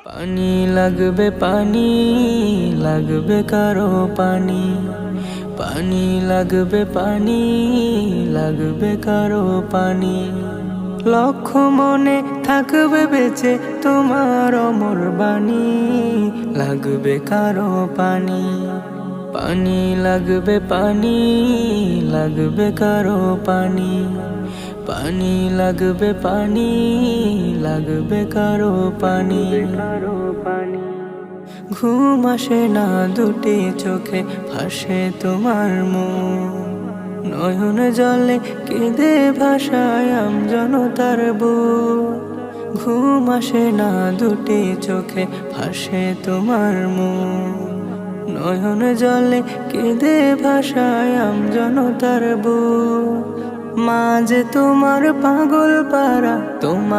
পানি লাগবে, পানি লাগবে কারো পানি, পানি লাগবে, পানি লাগবে কারো পানি। লক্ষ মনে থাকবে বেঁচে তোমার অমর বাণী, লাগবে কারো পানি। পানি লাগবে, পানি লাগবে কারো পানি, পানি লাগবে, পানি লাগবে কারো পানি। ঘুম আসে না দুটি চোখে, ভাসে তোমার মুখ, নয়ন জলে কেঁদে ভাষায় আমজনতার বুক। ঘুম আসে না দুটি চোখে, ভাসে তোমার মুখ, নয়ন জলে কেঁদে ভাষায় আমজনতার বুক। মাঝে তোমার পাগল পারা, তোমার